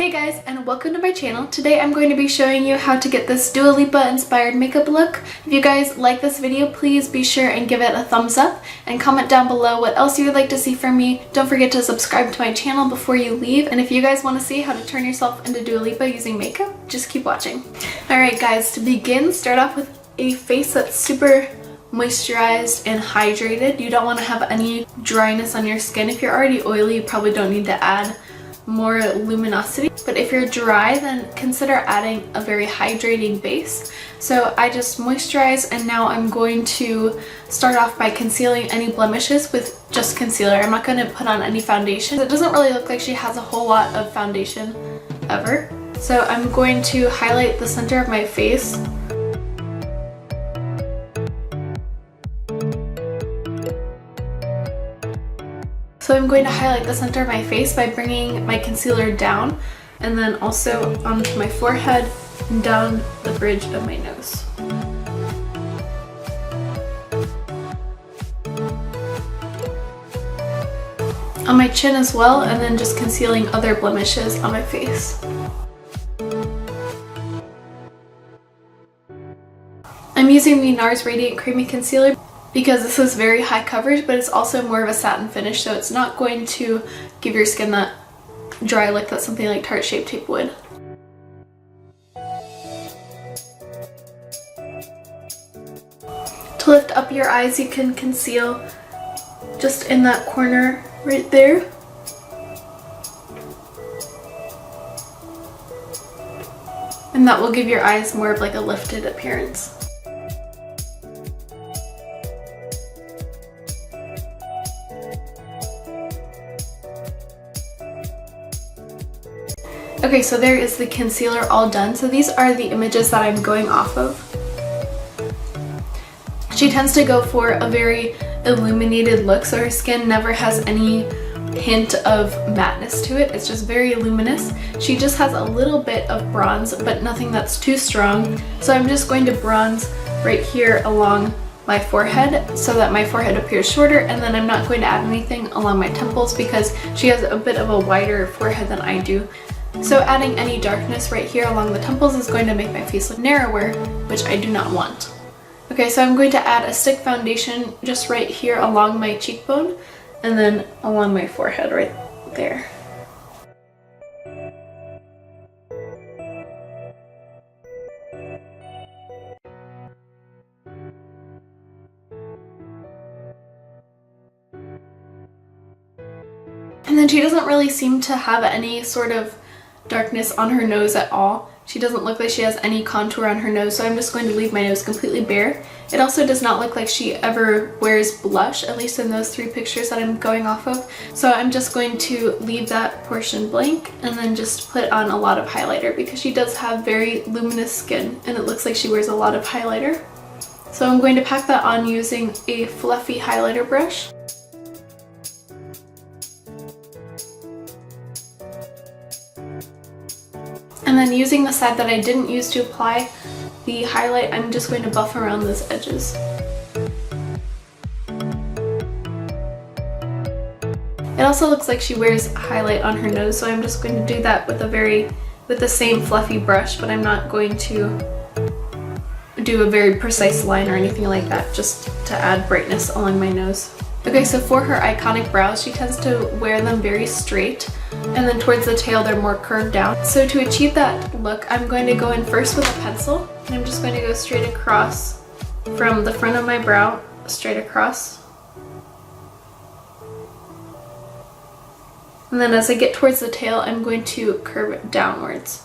Hey guys, and welcome to my channel. Today I'm going to be showing you how to get this Dua Lipa inspired makeup look. If you guys like this video, please be sure and give it a thumbs up and comment down below what else you would like to see from me. Don't forget to subscribe to my channel before you leave, and if you guys want to see how to turn yourself into Dua Lipa using makeup, just keep watching. Alright guys, to begin, start off with a face that's super moisturized and hydrated. You don't want to have any dryness on your skin. If you're already oily, you probably don't need to add more luminosity, but if you're dry, then consider adding a very hydrating base. So I just moisturize, and now I'm going to start off by concealing any blemishes with just concealer. I'm not going to put on any foundation. It doesn't really look like she has a whole lot of foundation ever. So I'm going to highlight the center of my face. So I'm going to highlight the center of my face by bringing my concealer down, and then also onto my forehead and down the bridge of my nose. On my chin as well, and then just concealing other blemishes on my face. I'm using the Nars Radiant Creamy Concealer because this is very high coverage, but it's also more of a satin finish, so it's not going to give your skin that dry look that something like Tarte Shape Tape would. To lift up your eyes, you can conceal just in that corner right there. And that will give your eyes more of like a lifted appearance. Okay, so there is the concealer all done. So these are the images that I'm going off of. She tends to go for a very illuminated look, so her skin never has any hint of matteness to it. It's just very luminous. She just has a little bit of bronze, but nothing that's too strong. So I'm just going to bronze right here along my forehead so that my forehead appears shorter, and then I'm not going to add anything along my temples because she has a bit of a wider forehead than I do. So adding any darkness right here along the temples is going to make my face look narrower, which I do not want. Okay, so I'm going to add a stick foundation just right here along my cheekbone, and then along my forehead right there. And then she doesn't really seem to have any sort of darkness on her nose at all. She doesn't look like she has any contour on her nose, so I'm just going to leave my nose completely bare. It also does not look like she ever wears blush, at least in those three pictures that I'm going off of. So I'm just going to leave that portion blank and then just put on a lot of highlighter because she does have very luminous skin and it looks like she wears a lot of highlighter. So I'm going to pack that on using a fluffy highlighter brush. And then using the side that I didn't use to apply the highlight, I'm just going to buff around those edges. It also looks like she wears a highlight on her nose, so I'm just going to do that with the same fluffy brush, but I'm not going to do a very precise line or anything like that, just to add brightness along my nose. Okay, so for her iconic brows, she tends to wear them very straight, and then towards the tail they're more curved down. So to achieve that look, I'm going to go in first with a pencil, and I'm just going to go straight across from the front of my brow, straight across. And then as I get towards the tail, I'm going to curve it downwards.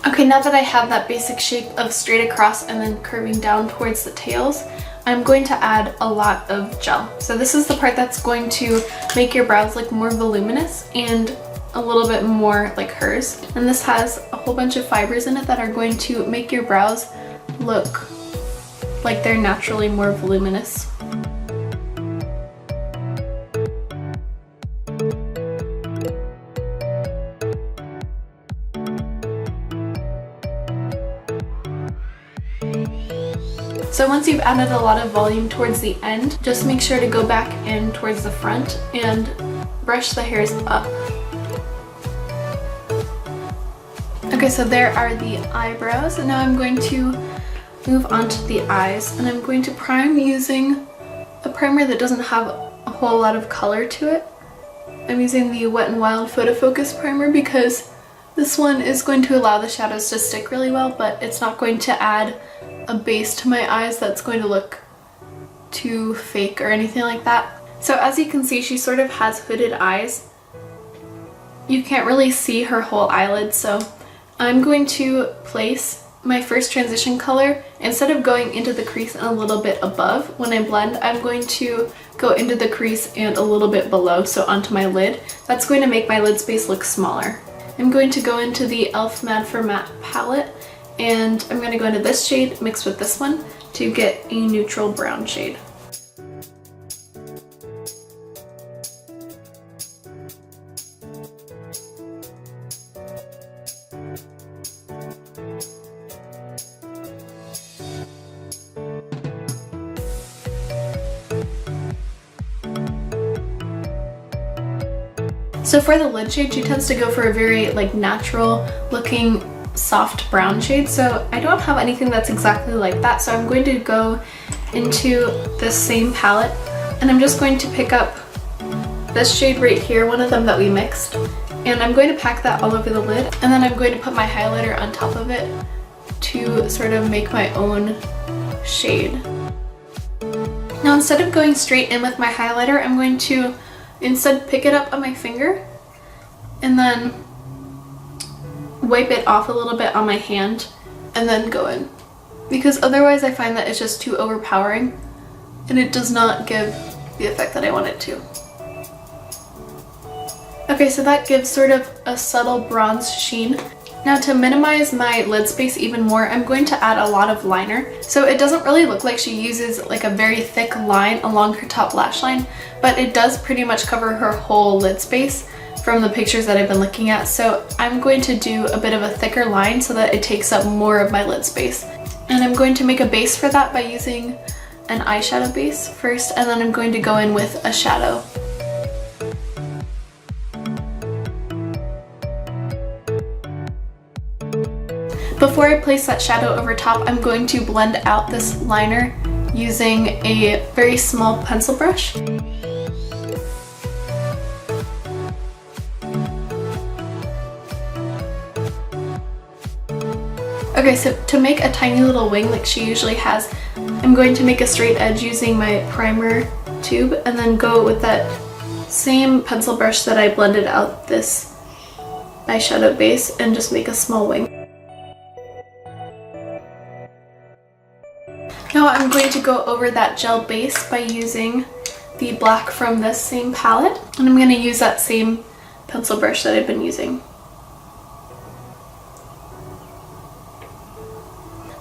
Okay, now that I have that basic shape of straight across and then curving down towards the tails, I'm going to add a lot of gel. So this is the part that's going to make your brows look more voluminous and a little bit more like hers. And this has a whole bunch of fibers in it that are going to make your brows look like they're naturally more voluminous. So once you've added a lot of volume towards the end, just make sure to go back in towards the front and brush the hairs up. Okay, so there are the eyebrows, and now I'm going to move on to the eyes, and I'm going to prime using a primer that doesn't have a whole lot of color to it. I'm using the Wet n Wild Photofocus primer because this one is going to allow the shadows to stick really well, but it's not going to add a base to my eyes that's going to look too fake or anything like that. So as you can see, she sort of has hooded eyes. You can't really see her whole eyelid, so I'm going to place my first transition color. Instead of going into the crease and a little bit above when I blend, I'm going to go into the crease and a little bit below, so onto my lid. That's going to make my lid space look smaller. I'm going to go into the e.l.f. Mad for Matte palette, and I'm going to go into this shade mixed with this one to get a neutral brown shade. So for the lid shade, she tends to go for a very like natural looking soft brown shade, so I don't have anything that's exactly like that, so I'm going to go into this same palette and I'm just going to pick up this shade right here, one of them that we mixed, and I'm going to pack that all over the lid, and then I'm going to put my highlighter on top of it to sort of make my own shade. Now instead of going straight in with my highlighter, I'm going to instead pick it up on my finger and then wipe it off a little bit on my hand and then go in, because otherwise I find that it's just too overpowering and it does not give the effect that I want it to. Okay, so that gives sort of a subtle bronze sheen. Now to minimize my lid space even more, I'm going to add a lot of liner. So it doesn't really look like she uses like a very thick line along her top lash line, but it does pretty much cover her whole lid space from the pictures that I've been looking at. So I'm going to do a bit of a thicker line so that it takes up more of my lid space. And I'm going to make a base for that by using an eyeshadow base first, and then I'm going to go in with a shadow. Before I place that shadow over top, I'm going to blend out this liner using a very small pencil brush. Okay, so to make a tiny little wing like she usually has, I'm going to make a straight edge using my primer tube and then go with that same pencil brush that I blended out this eyeshadow base and just make a small wing. Now I'm going to go over that gel base by using the black from this same palette, and I'm going to use that same pencil brush that I've been using.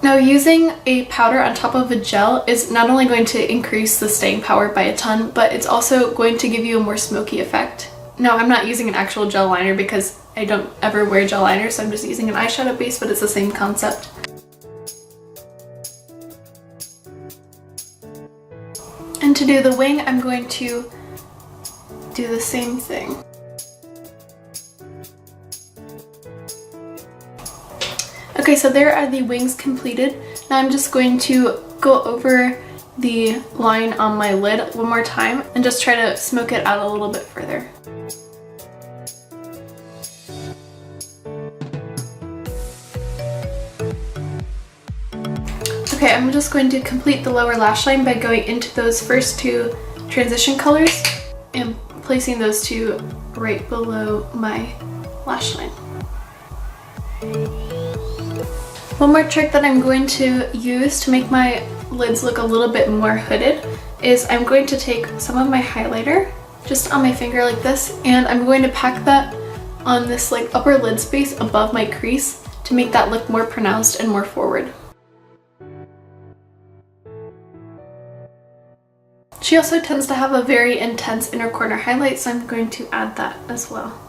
Now using a powder on top of a gel is not only going to increase the staying power by a ton, but it's also going to give you a more smoky effect. Now I'm not using an actual gel liner because I don't ever wear gel liner, so I'm just using an eyeshadow base, but it's the same concept. And to do the wing, I'm going to do the same thing. Okay, so there are the wings completed. Now I'm just going to go over the line on my lid one more time and just try to smoke it out a little bit further. Okay, I'm just going to complete the lower lash line by going into those first two transition colors and placing those two right below my lash line. One more trick that I'm going to use to make my lids look a little bit more hooded is I'm going to take some of my highlighter just on my finger like this, and I'm going to pack that on this like upper lid space above my crease to make that look more pronounced and more forward. She also tends to have a very intense inner corner highlight, so I'm going to add that as well.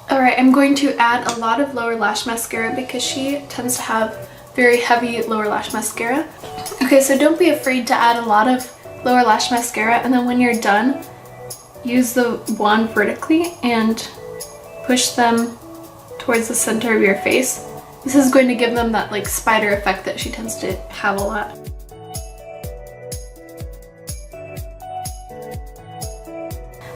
Alright, I'm going to add a lot of lower lash mascara because she tends to have very heavy lower lash mascara. Okay, so don't be afraid to add a lot of lower lash mascara, and then when you're done, use the wand vertically and push them towards the center of your face. This is going to give them that like spider effect that she tends to have a lot.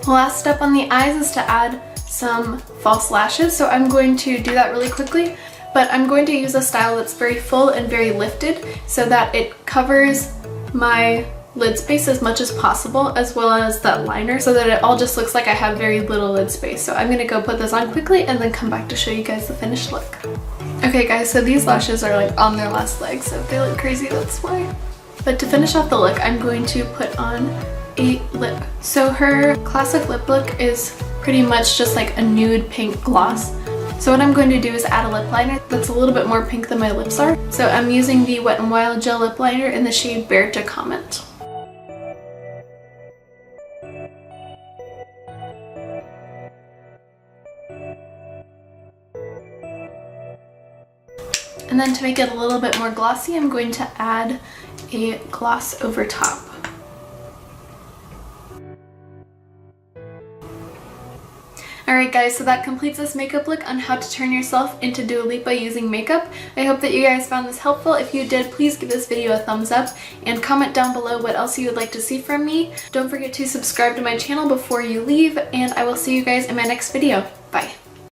The last step on the eyes is to add some false lashes, so I'm going to do that really quickly, but I'm going to use a style that's very full and very lifted so that it covers my lid space as much as possible, as well as that liner, so that it all just looks like I have very little lid space. So I'm gonna go put this on quickly and then come back to show you guys the finished look. Okay guys, so these lashes are like on their last leg, so if they look crazy, that's why. But to finish off the look, I'm going to put on a lip. So her classic lip look is pretty much just like a nude pink gloss. So what I'm going to do is add a lip liner that's a little bit more pink than my lips are. So I'm using the Wet n Wild Gel Lip Liner in the shade Bear to Comment. And then to make it a little bit more glossy, I'm going to add a gloss over top. Alright guys, so that completes this makeup look on how to turn yourself into Dua Lipa using makeup. I hope that you guys found this helpful. If you did, please give this video a thumbs up and comment down below what else you would like to see from me. Don't forget to subscribe to my channel before you leave, and I will see you guys in my next video. Bye!